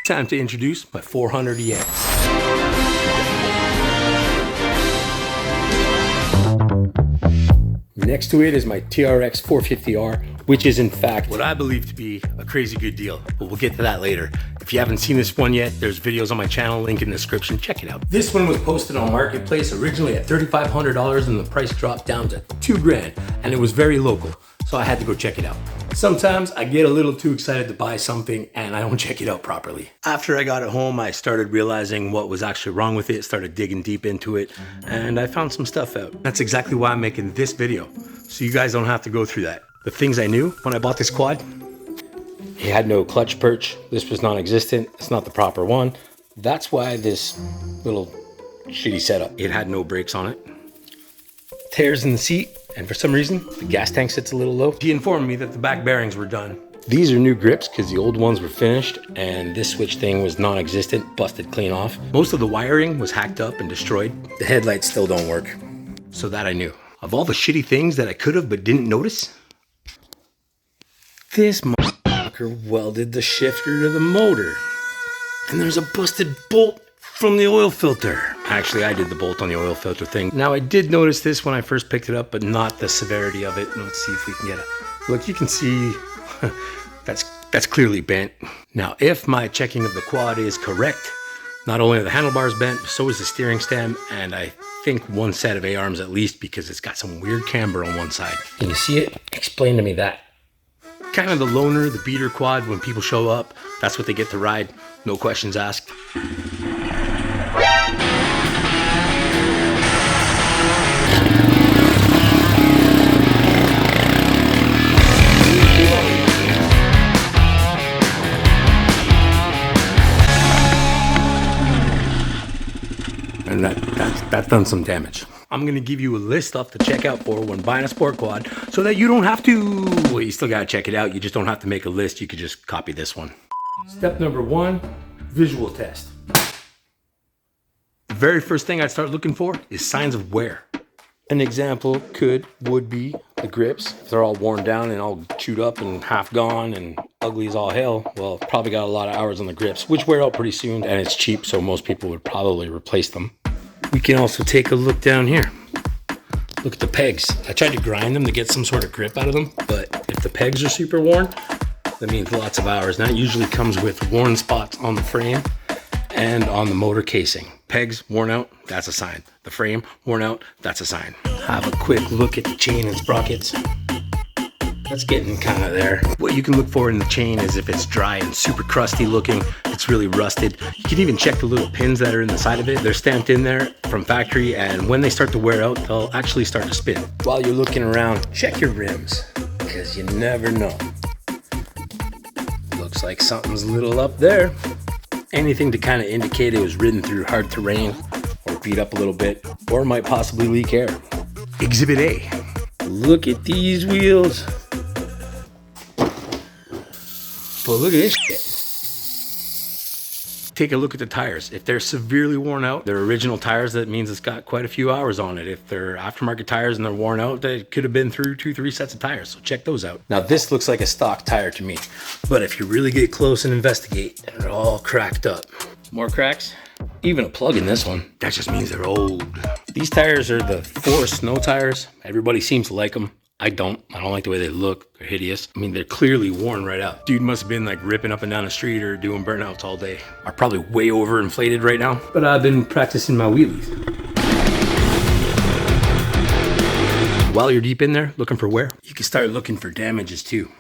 Time to introduce my 400 EX. Next to it is my TRX 450R, which is in fact what I believe to be a crazy good deal, but we'll get to that later. If you haven't seen this one yet, there's videos on my channel, link in the description, check it out. This one was posted on Marketplace originally at $3,500 and the price dropped down to $2,000, and it was very local, so I had to go check it out. Sometimes I get a little too excited to buy something and I don't check it out properly. After I got it home, I started realizing what was actually wrong with it, started digging deep into it, and I found some stuff out. That's exactly why I'm making this video, so you guys don't have to go through that. The things I knew when I bought this quad: it had no clutch perch. This was non-existent. It's not the proper one. That's why this little shitty setup. It had no brakes on it. Tears in the seat, and for some reason, the gas tank sits a little low. He informed me that the back bearings were done. These are new grips because the old ones were finished, and this switch thing was non-existent, busted clean off. Most of the wiring was hacked up and destroyed. The headlights still don't work. So that I knew. Of all the shitty things that I could have but didn't notice, this motherfucker welded the shifter to the motor. And there's a busted bolt from the oil filter. Actually, I did the bolt on the oil filter thing. Now, I did notice this when I first picked it up, but not the severity of it. Let's see if we can get it. Look, you can see that's clearly bent. Now, if my checking of the quad is correct, not only are the handlebars bent, so is the steering stem, and I think one set of A-arms at least, because it's got some weird camber on one side. Can you see it? Explain to me that. Kind of the loner, the beater quad. When people show up, that's what they get to ride. No questions asked. And that's done some damage. I'm gonna give you a list stuff to check out for when buying a sport quad, so that you don't have to, well, you still gotta check it out. You just don't have to make a list. You could just copy this one. Step number 1, visual test. The very first thing I'd start looking for is signs of wear. An example would be the grips. If they're all worn down and all chewed up and half gone and ugly as all hell, well, probably got a lot of hours on the grips, which wear out pretty soon, and it's cheap, so most people would probably replace them. We can also take a look down here. Look at the pegs. I tried to grind them to get some sort of grip out of them, but if the pegs are super worn, that means lots of hours. And that usually comes with worn spots on the frame and on the motor casing. Pegs worn out, that's a sign. The frame worn out, that's a sign. Have a quick look at the chain and sprockets. That's getting kind of there. What you can look for in the chain is if it's dry and super crusty looking, it's really rusted. You can even check the little pins that are in the side of it. They're stamped in there from factory, and when they start to wear out, they'll actually start to spin. While you're looking around, check your rims, because you never know. Looks like something's a little up there. Anything to kind of indicate it was ridden through hard terrain or beat up a little bit, or might possibly leak air. Exhibit A. Look at these wheels. But look at this shit. Take a look at the tires. If they're severely worn out, they're original tires, that means it's got quite a few hours on it. If they're aftermarket tires and they're worn out, they could have been through 2-3 sets of tires, so check those out. Now this looks like a stock tire to me, but if you really get close and investigate, they're all cracked up. More cracks? Even a plug in this one. That just means they're old. These tires are the Forest snow tires. Everybody seems to like them. I don't like the way they look. They're hideous. I mean, they're clearly worn right out. Dude must have been like ripping up and down the street or doing burnouts all day. Are probably way over inflated right now, but I've been practicing my wheelies. While you're deep in there looking for wear, you can start looking for damages too.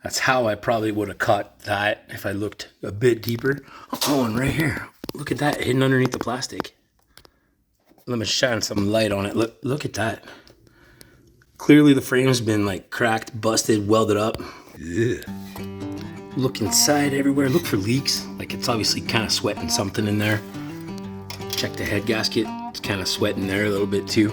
That's how I probably would have caught that if I looked a bit deeper. Oh, and right here, look at that hidden underneath the plastic. Let me shine some light on it. Look at that. Clearly the frame's been like cracked, busted, welded up. Ugh. Look inside everywhere, look for leaks. Like it's obviously kind of sweating something in there. Check the head gasket, it's kind of sweating there a little bit too.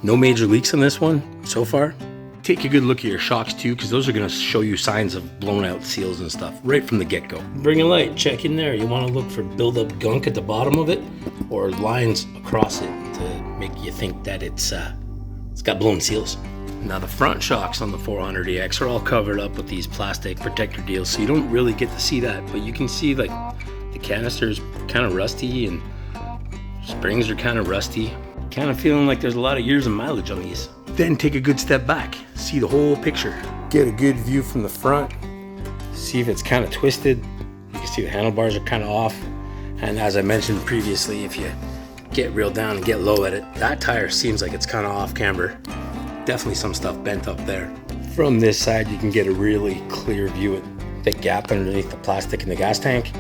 No major leaks on this one so far. Take a good look at your shocks too, because those are gonna show you signs of blown out seals and stuff right from the get-go. Bring a light, check in there. You wanna look for build-up gunk at the bottom of it or lines across it to make you think that it's got blown seals. Now the front shocks on the 400EX are all covered up with these plastic protector deals, so you don't really get to see that, but you can see like the canister's kind of rusty and springs are kind of rusty. Kind of feeling like there's a lot of years of mileage on these. Then take a good step back, see the whole picture. Get a good view from the front, see if it's kind of twisted. You can see the handlebars are kind of off. And as I mentioned previously, if you get real down and get low at it, that tire seems like it's kind of off camber. Definitely some stuff bent up there. From this side, you can get a really clear view at the gap underneath the plastic in the gas tank.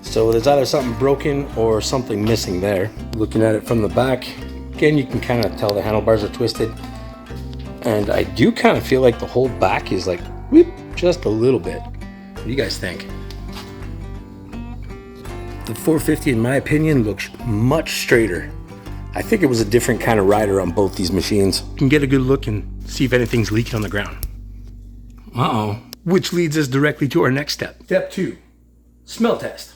So there's either something broken or something missing there. Looking at it from the back, again, you can kind of tell the handlebars are twisted. And I do kind of feel like the whole back is like, whoop, just a little bit. What do you guys think? The 450, in my opinion, looks much straighter. I think it was a different kind of rider on both these machines. You can get a good look and see if anything's leaking on the ground. Uh-oh. Which leads us directly to our next step. Step 2, smell test.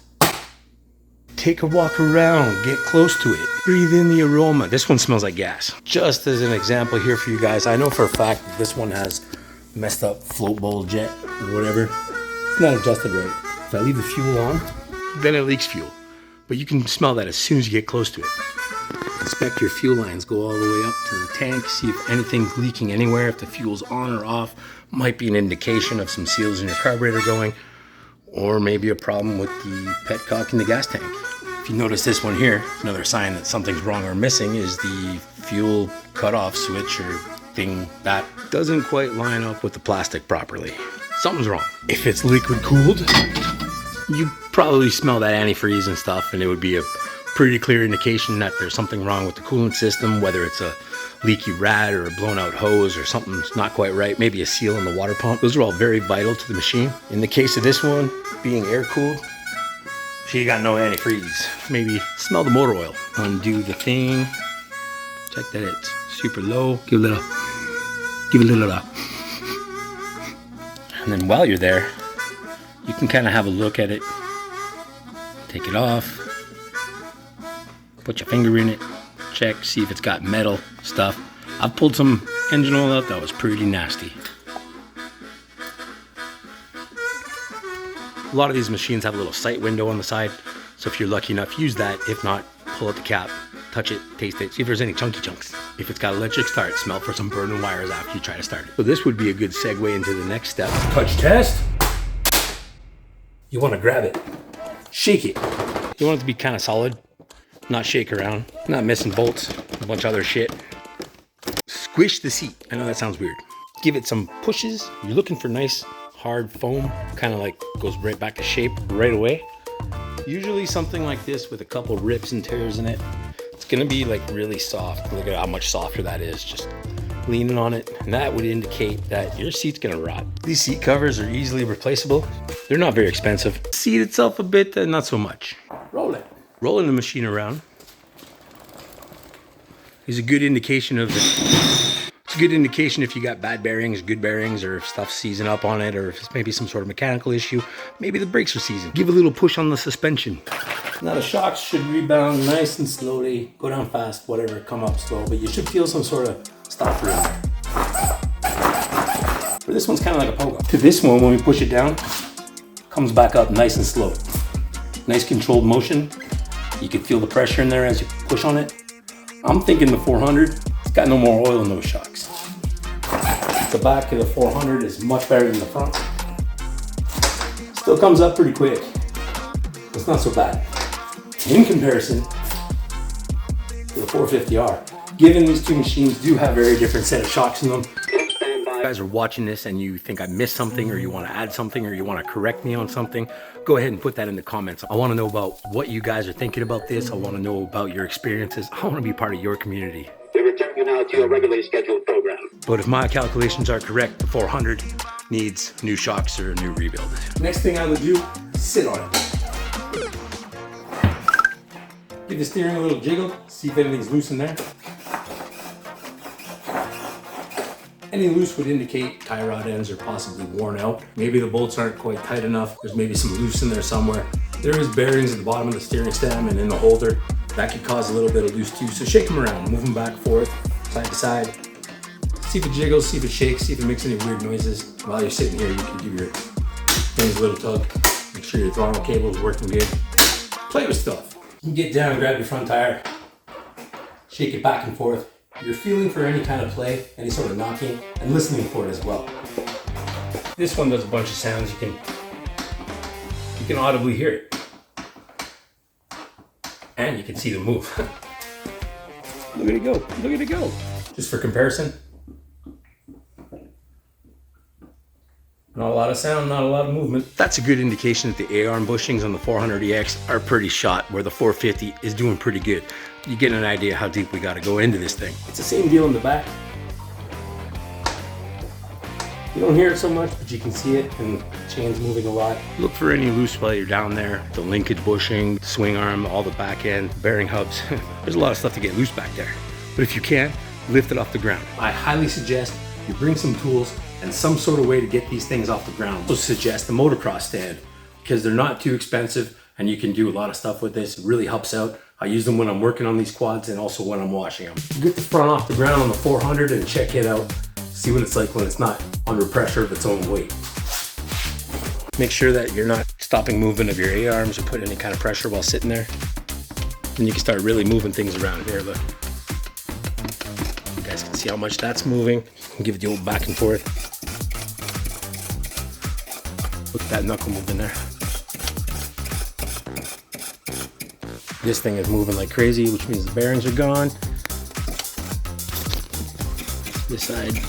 Take a walk around, get close to it, breathe in the aroma. This one smells like gas. Just as an example here for you guys, I know for a fact that this one has messed up float bowl jet or whatever. It's not adjusted right. If I leave the fuel on, then it leaks fuel. But you can smell that as soon as you get close to it. Inspect your fuel lines, go all the way up to the tank, see if anything's leaking anywhere, if the fuel's on or off. Might be an indication of some seals in your carburetor going, or maybe a problem with the petcock in the gas tank. If you notice this one here, another sign that something's wrong or missing is the fuel cutoff switch or thing that doesn't quite line up with the plastic properly. Something's wrong. If it's liquid cooled, you probably smell that antifreeze and stuff, and it would be a pretty clear indication that there's something wrong with the coolant system, whether it's a leaky rad or a blown out hose or something's not quite right, maybe a seal in the water pump. Those are all very vital to the machine. In the case of this one, being air cooled, she got no antifreeze. Maybe smell the motor oil. Undo the thing. Check that it's super low. Give a little up. And then while you're there, you can kind of have a look at it. Take it off. Put your finger in it. Check, see if it's got metal stuff. I've pulled some engine oil out that was pretty nasty. A lot of these machines have a little sight window on the side, so if you're lucky enough, use that. If not, pull out the cap, touch it, taste it, see if there's any chunky chunks. If it's got electric start, smell for some burning wires after you try to start it. So this would be a good segue into the next step. Touch test. You want to grab it, shake it. You want it to be kind of solid, not shake around, not missing bolts, a bunch of other shit. Squish the seat. I know that sounds weird. Give it some pushes. You're looking for nice hard foam, kind of like goes right back to shape right away. Usually something like this with a couple rips and tears in it, it's gonna be like really soft. Look at how much softer that is, just leaning on it. And that would indicate that your seat's gonna rot. These seat covers are easily replaceable. They're not very expensive. Seat itself a bit, not so much. Roll it. Rolling the machine around is a good indication of it. It's a good indication if you got bad bearings, good bearings, or if stuff's seizing up on it, or if it's maybe some sort of mechanical issue. Maybe the brakes are seizing. Give a little push on the suspension. Now the shocks should rebound nice and slowly, go down fast, whatever, come up slow, but you should feel some sort of stop through. But this one's kind of like a pogo. To this one, when we push it down, comes back up nice and slow. Nice controlled motion. You can feel the pressure in there as you push on it. I'm thinking the 400, it's got no more oil in those shocks. The back of the 400 is much better than the front. Still comes up pretty quick. It's not so bad. In comparison to the 450R, given these two machines do have very different set of shocks in them. If you guys are watching this and you think I missed something, or you want to add something, or you want to correct me on something, go ahead and put that in the comments. I want to know about what you guys are thinking about this. I want to know about your experiences. I want to be part of your community. We return you now to your regularly scheduled program. But if my calculations are correct, the 400 needs new shocks or a new rebuild. Next thing I would do, sit on it. Give the steering a little jiggle, see if anything's loose in there. Any loose would indicate tie rod ends are possibly worn out. Maybe the bolts aren't quite tight enough. There's maybe some loose in there somewhere. There is bearings at the bottom of the steering stem and in the holder. That could cause a little bit of loose too. So shake them around, move them back and forth, side to side. See See if it jiggles, see if it shakes, see if it makes any weird noises. While you're sitting here, you can give your things a little tug. Make sure your throttle cable is working good. Play with stuff. You can get down, grab your front tire, shake it back and forth. You're feeling for any kind of play, any sort of knocking, and listening for it as well. This one does a bunch of sounds. You can audibly hear it. And you can see the move. Look at it go, look at it go. Just for comparison. Not a lot of sound, not a lot of movement. That's a good indication that the A-arm bushings on the 400EX are pretty shot, where the 450 is doing pretty good. You get an idea how deep we gotta go into this thing. It's the same deal in the back. You don't hear it so much, but you can see it, and the chain's moving a lot. Look for any loose while you're down there. The linkage bushing, swing arm, all the back end, bearing hubs. There's a lot of stuff to get loose back there. But if you can, lift it off the ground. I highly suggest you bring some tools and some sort of way to get these things off the ground. I also suggest the motocross stand, because they're not too expensive and you can do a lot of stuff with this. It really helps out. I use them when I'm working on these quads and also when I'm washing them. Get the front off the ground on the 400 and check it out. See what it's like when it's not under pressure of its own weight. Make sure that you're not stopping movement of your A-arms or putting any kind of pressure while sitting there. And you can start really moving things around here. Look. You guys can see how much that's moving. You can give it the old back and forth. Look at that knuckle moving there. This thing is moving like crazy, which means the bearings are gone. This side.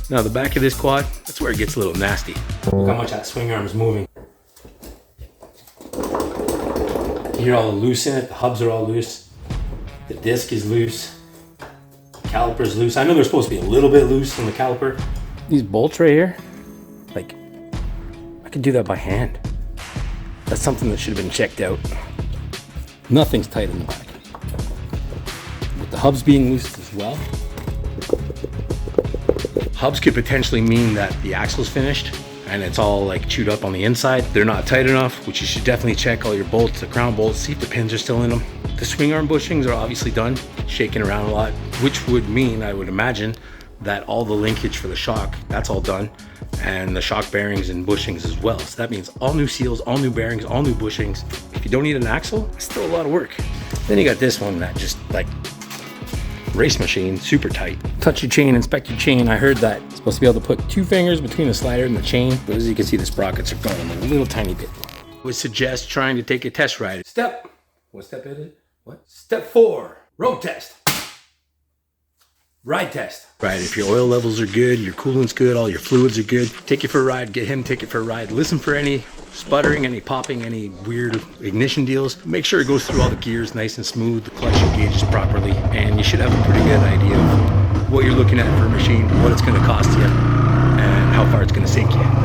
Now the back of this quad, that's where it gets a little nasty. Look how much that swing arm is moving. You hear all the loose in it, the hubs are all loose. The disc is loose. The caliper's loose. I know they're supposed to be a little bit loose on the caliper. These bolts right here, like, I could do that by hand. That's something that should have been checked out. Nothing's tight in the back. With the hubs being loose as well, hubs could potentially mean that the axle's finished and it's all like chewed up on the inside. They're not tight enough, which you should definitely check all your bolts, the crown bolts, see if the pins are still in them. The swing arm bushings are obviously done, shaking around a lot, which would mean, I would imagine, that all the linkage for the shock, that's all done, and the shock bearings and bushings as well. So that means all new seals, all new bearings, all new bushings. If you don't need an axle, it's still a lot of work. Then you got this one that just like race machine, super tight. Touch your chain, inspect your chain. I heard that it's supposed to be able to put 2 fingers between the slider and the chain, but as you can see, the sprockets are going a little tiny bit. I would suggest trying to take a test ride. What step is it? What? Step 4, road test. Ride test. Right, if your oil levels are good, your coolant's good, all your fluids are good, take it for a ride, get him, take it for a ride. Listen for any sputtering, any popping, any weird ignition deals. Make sure it goes through all the gears nice and smooth, the clutch engages properly, and you should have a pretty good idea of what you're looking at for a machine, what it's gonna cost you, and how far it's gonna sink you.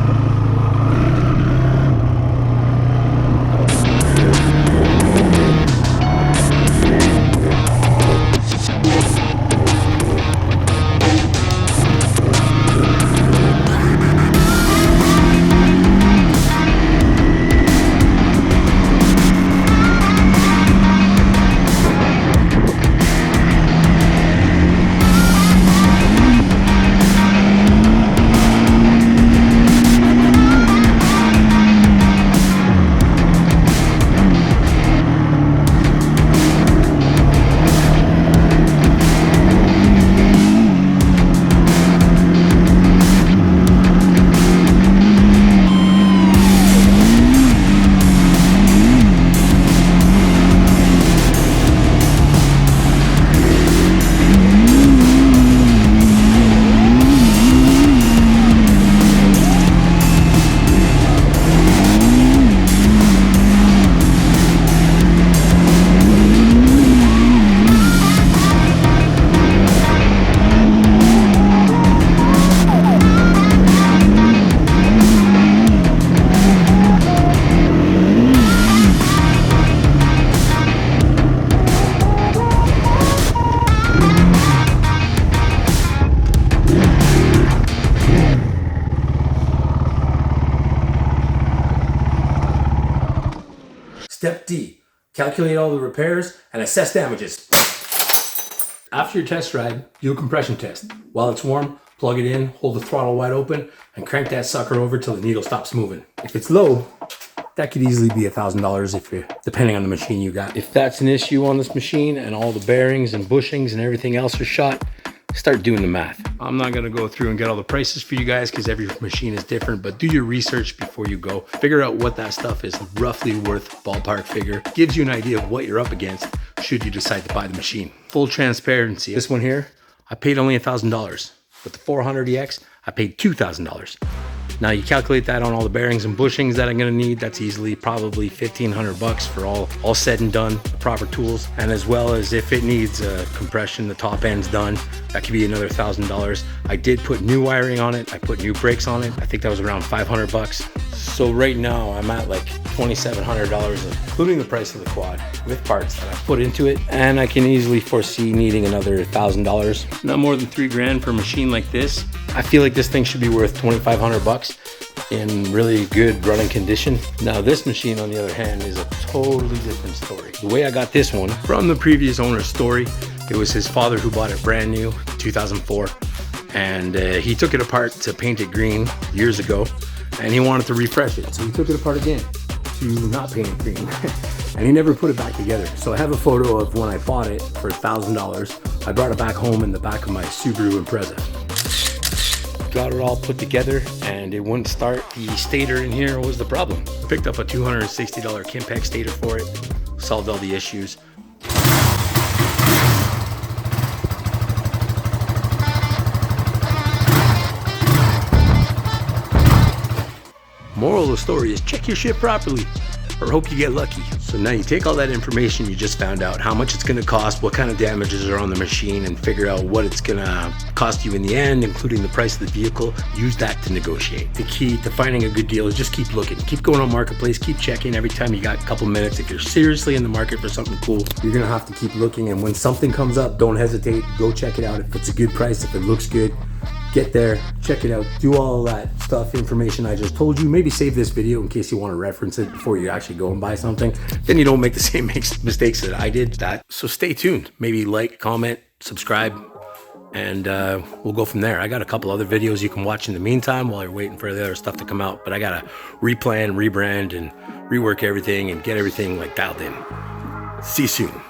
Step D, calculate all the repairs and assess damages. After your test ride, do a compression test. While it's warm, plug it in, hold the throttle wide open, and crank that sucker over till the needle stops moving. If it's low, that could easily be $1,000 if you're, depending on the machine you got. If that's an issue on this machine and all the bearings and bushings and everything else are shot, start doing the math. I'm not gonna go through and get all the prices for you guys because every machine is different, but do your research before you go. Figure out what that stuff is roughly worth, ballpark figure. Gives you an idea of what you're up against should you decide to buy the machine. Full transparency, this one here, I paid only $1,000. With the 400EX, I paid $2,000. Now you calculate that on all the bearings and bushings that I'm gonna need, that's easily probably 1,500 bucks for all said and done, the proper tools. And as well as if it needs compression, the top end's done, that could be another $1,000. I did put new wiring on it, I put new brakes on it. I think that was around 500 bucks. So right now I'm at like $2,700, including the price of the quad with parts that I put into it. And I can easily foresee needing another $1,000. Not more than 3 grand for a machine like this. I feel like this thing should be worth 2,500 bucks in really good running condition. Now this machine on the other hand is a totally different story. The way I got this one from the previous owner's story, it was his father who bought it brand new, 2004. And he took it apart to paint it green years ago and he wanted to refresh it. So he took it apart again to not paint it green. And he never put it back together. So I have a photo of when I bought it for $1,000. I brought it back home in the back of my Subaru Impreza. Got it all put together and it wouldn't start. The stator in here was the problem. Picked up a $260 Kimpex stator for it, solved all the issues. Moral of the story is check your shit properly or hope you get lucky. So now you take all that information you just found out, how much it's gonna cost, what kind of damages are on the machine, and figure out what it's gonna cost you in the end, including the price of the vehicle. Use that to negotiate. The key to finding a good deal is just keep looking. Keep going on Marketplace, keep checking every time you got a couple minutes. If you're seriously in the market for something cool, you're gonna have to keep looking. And when something comes up, don't hesitate, go check it out. If it's a good price, if it looks good, get there, check it out, do all that stuff, information I just told you. Maybe save this video in case you want to reference it before you actually go and buy something. Then you don't make the same mistakes that I did. So stay tuned. Maybe like, comment, subscribe, and we'll go from there. I got a couple other videos you can watch in the meantime while you're waiting for the other stuff to come out. But I got to replan, rebrand, and rework everything and get everything like dialed in. See you soon.